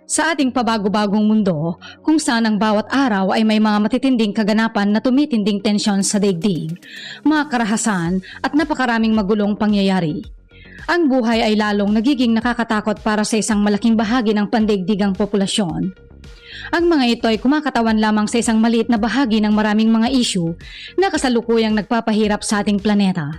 Sa ating pabago-bagong mundo, kung saan ang bawat araw ay may mga matitinding kaganapan na tumitinding tensyon sa daigdig, mga karahasan at napakaraming magulong pangyayari. Ang buhay ay lalong nagiging nakakatakot para sa isang malaking bahagi ng pandaigdigang populasyon. Ang mga ito ay kumakatawan lamang sa isang maliit na bahagi ng maraming mga issue na kasalukuyang nagpapahirap sa ating planeta,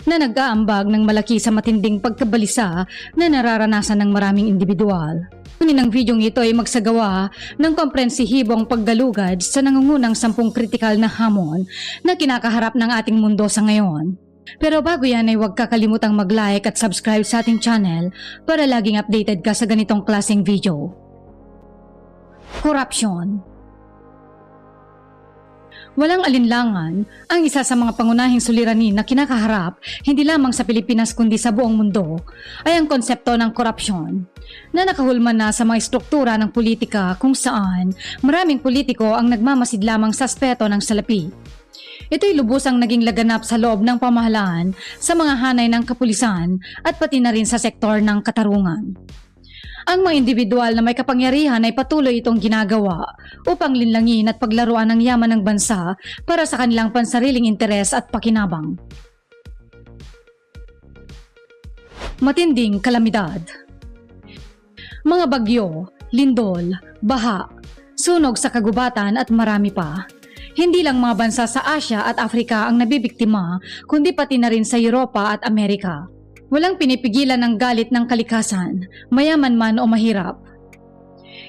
na nag-aambag ng malaki sa matinding pagkabalisa na nararanasan ng maraming individual. Kunin ang videong ito ay magsagawa ng komprehensibong paggalugad sa nangungunang 10 kritikal na hamon na kinakaharap ng ating mundo sa ngayon. Pero bago yan ay huwag kakalimutang mag-like at subscribe sa ating channel para laging updated ka sa ganitong klaseng video. Korupsyon. Walang alinlangan, ang isa sa mga pangunahing suliranin na kinakaharap hindi lamang sa Pilipinas kundi sa buong mundo ay ang konsepto ng korupsyon na nakahulman na sa mga struktura ng politika kung saan maraming politiko ang nagmamasid lamang sa aspeto ng salapi. Ito'y lubusang naging laganap sa loob ng pamahalaan sa mga hanay ng kapulisan at pati na rin sa sektor ng katarungan. Ang mga individual na may kapangyarihan ay patuloy itong ginagawa upang linlangin at paglaruan ang yaman ng bansa para sa kanilang pansariling interes at pakinabang. Matinding kalamidad. Mga bagyo, lindol, baha, sunog sa kagubatan at marami pa. Hindi lang mga bansa sa Asia at Afrika ang nabibiktima, kundi pati na rin sa Europa at Amerika. Walang pinipigilan ng galit ng kalikasan, mayaman man o mahirap.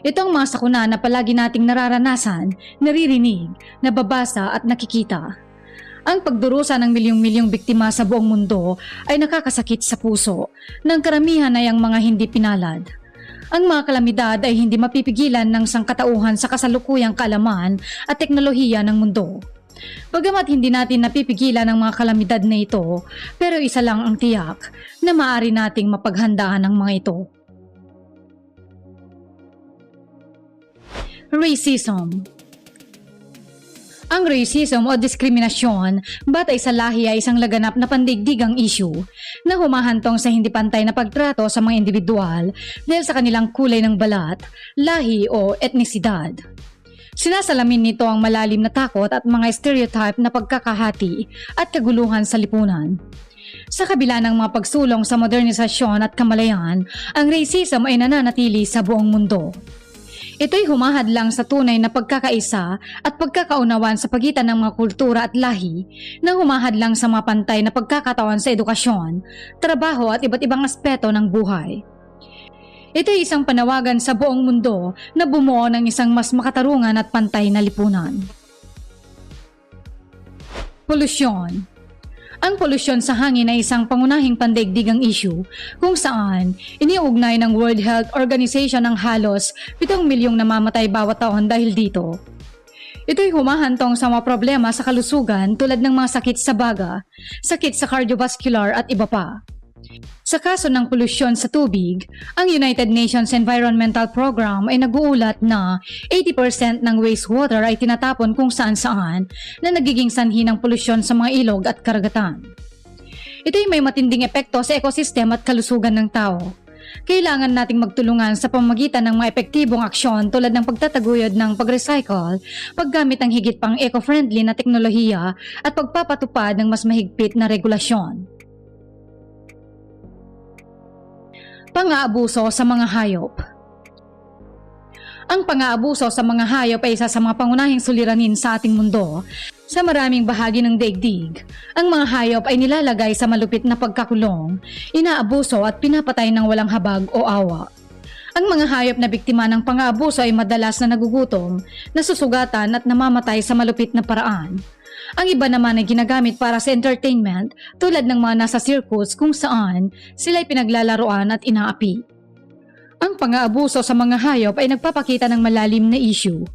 Ito ang mga sakuna na palagi nating nararanasan, naririnig, nababasa at nakikita. Ang pagdurusa ng milyong-milyong biktima sa buong mundo ay nakakasakit sa puso, ng karamihan ay ang mga hindi pinalad. Ang mga kalamidad ay hindi mapipigilan ng sangkatauhan sa kasalukuyang kaalaman at teknolohiya ng mundo. Bagamat hindi natin napipigilan ang mga kalamidad na ito, pero isa lang ang tiyak na maaari nating mapaghandaan ang mga ito. Racism. Ang racism o diskriminasyon batay sa lahi ay isang laganap na pandigdigang issue na humahantong sa hindi pantay na pagtrato sa mga individual dahil sa kanilang kulay ng balat, lahi o etnisidad. Sinasalamin nito ang malalim na takot at mga stereotype na pagkakahati at kaguluhan sa lipunan. Sa kabila ng mga pagsulong sa modernisasyon at kamalayan, ang racism ay nananatili sa buong mundo. Ito'y humahadlang sa tunay na pagkakaisa at pagkakaunawan sa pagitan ng mga kultura at lahi na humahadlang sa mga pantay na pagkakatawan sa edukasyon, trabaho at iba't ibang aspeto ng buhay. Ito'y isang panawagan sa buong mundo na bumuo ng isang mas makatarungan at pantay na lipunan. Polusyon. Ang polusyon sa hangin ay isang pangunahing pandaigdigang issue kung saan iniugnay ng World Health Organization ang halos 7 milyong namamatay bawat taon dahil dito. Ito'y humahantong sa mga problema sa kalusugan tulad ng mga sakit sa baga, sakit sa cardiovascular at iba pa. Sa kaso ng polusyon sa tubig, ang United Nations Environmental Program ay nag-uulat na 80% ng wastewater ay tinatapon kung saan-saan na nagiging sanhi ng polusyon sa mga ilog at karagatan. Ito'y may matinding epekto sa ekosistem at kalusugan ng tao. Kailangan nating magtulungan sa pamamagitan ng mga epektibong aksyon tulad ng pagtataguyod ng pag-recycle, paggamit ng higit pang eco-friendly na teknolohiya at pagpapatupad ng mas mahigpit na regulasyon. Pang-aabuso sa mga hayop. Ang pang-aabuso sa mga hayop ay isa sa mga pangunahing suliranin sa ating mundo. Sa maraming bahagi ng daigdig, ang mga hayop ay nilalagay sa malupit na pagkakulong, inaabuso at pinapatay ng walang habag o awa. Ang mga hayop na biktima ng pang-aabuso ay madalas na nagugutom, nasusugatan at namamatay sa malupit na paraan. Ang iba naman ay ginagamit para sa entertainment tulad ng mga nasa circus kung saan sila'y pinaglalaroan at inaapi. Ang pang-aabuso sa mga hayop ay nagpapakita ng malalim na issue.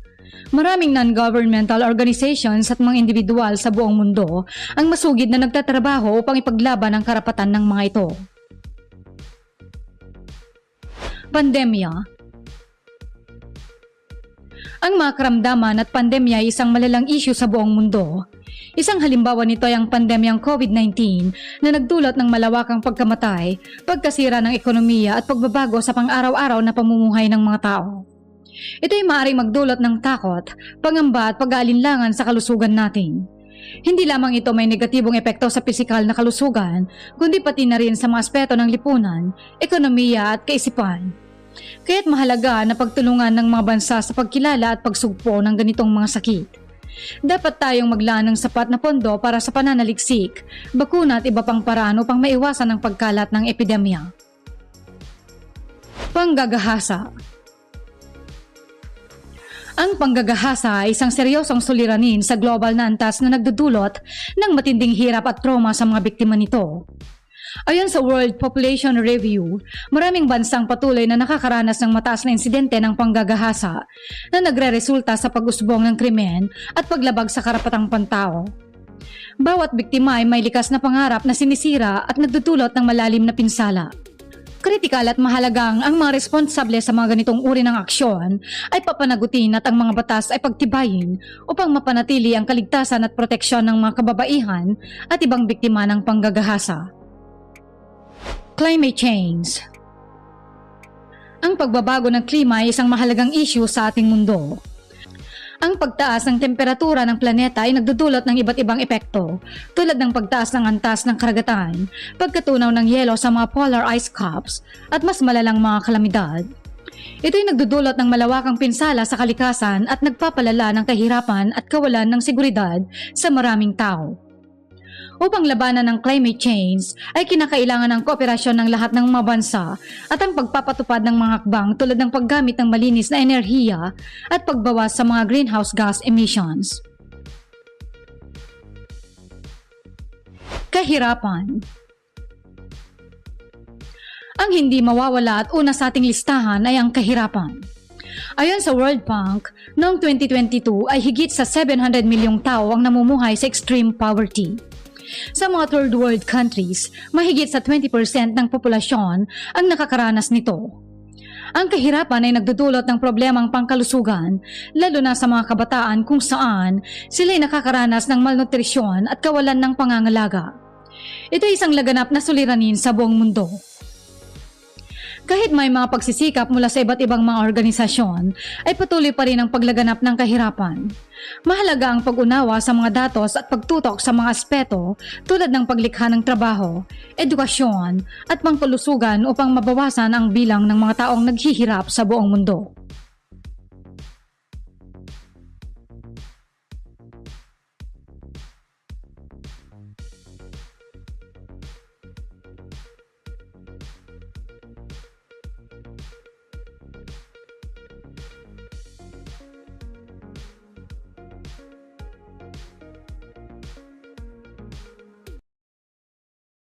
Maraming non-governmental organizations at mga individual sa buong mundo ang masugid na nagtatrabaho upang ipaglaban ang karapatan ng mga ito. Pandemya. Ang mga karamdaman at pandemya ay isang malalang issue sa buong mundo. Isang halimbawa nito ay ang pandemyang COVID-19 na nagdulot ng malawakang pagkamatay, pagkasira ng ekonomiya at pagbabago sa pang-araw-araw na pamumuhay ng mga tao. Ito ay maaaring magdulot ng takot, pangamba at pag-aalinlangan sa kalusugan natin. Hindi lamang ito may negatibong epekto sa pisikal na kalusugan, kundi pati na rin sa mga aspeto ng lipunan, ekonomiya at kaisipan. Kaya't mahalaga na pagtulungan ng mga bansa sa pagkilala at pagsugpo ng ganitong mga sakit. Dapat tayong maglaan ng sapat na pondo para sa pananaliksik, bakuna at iba pang paraan upang maiwasan ang pagkalat ng epidemya. Panggagahasa. Ang panggagahasa ay isang seryosong suliranin sa global na antas na nagdudulot ng matinding hirap at trauma sa mga biktima nito. Ayon sa World Population Review, maraming bansang patuloy na nakakaranas ng mataas na insidente ng panggagahasa na nagre-resulta sa pag-usbong ng krimen at paglabag sa karapatang pantao. Bawat biktima ay may likas na pangarap na sinisira at nagdudulot ng malalim na pinsala. Kritikal at mahalagang ang mga responsable sa mga ganitong uri ng aksyon ay papanagutin at ang mga batas ay pagtibayin upang mapanatili ang kaligtasan at proteksyon ng mga kababaihan at ibang biktima ng panggagahasa. Climate change. Ang pagbabago ng klima ay isang mahalagang issue sa ating mundo. Ang pagtaas ng temperatura ng planeta ay nagdudulot ng iba't ibang epekto, tulad ng pagtaas ng antas ng karagatan, pagkatunaw ng yelo sa mga polar ice caps, at mas malalang mga kalamidad. Ito ay nagdudulot ng malawakang pinsala sa kalikasan at nagpapalala ng kahirapan at kawalan ng seguridad sa maraming tao. Upang labanan ng climate change ay kinakailangan ng kooperasyon ng lahat ng mga bansa at ang pagpapatupad ng mga hakbang tulad ng paggamit ng malinis na enerhiya at pagbawas sa mga greenhouse gas emissions. Kahirapan. Ang hindi mawawala at una sa ating listahan ay ang kahirapan. Ayon sa World Bank, noong 2022 ay higit sa 700 milyong tao ang namumuhay sa extreme poverty. Sa mga third world countries, mahigit sa 20% ng populasyon ang nakakaranas nito. Ang kahirapan ay nagdudulot ng problemang pangkalusugan, lalo na sa mga kabataan kung saan sila ay nakakaranas ng malnutrisyon at kawalan ng pangangalaga. Ito ay isang laganap na suliranin sa buong mundo. Kahit may mga pagsisikap mula sa iba't ibang mga organisasyon, ay patuloy pa rin ang paglaganap ng kahirapan. Mahalaga ang pag-unawa sa mga datos at pagtutok sa mga aspeto tulad ng paglikha ng trabaho, edukasyon at pangkalusugan upang mabawasan ang bilang ng mga taong naghihirap sa buong mundo.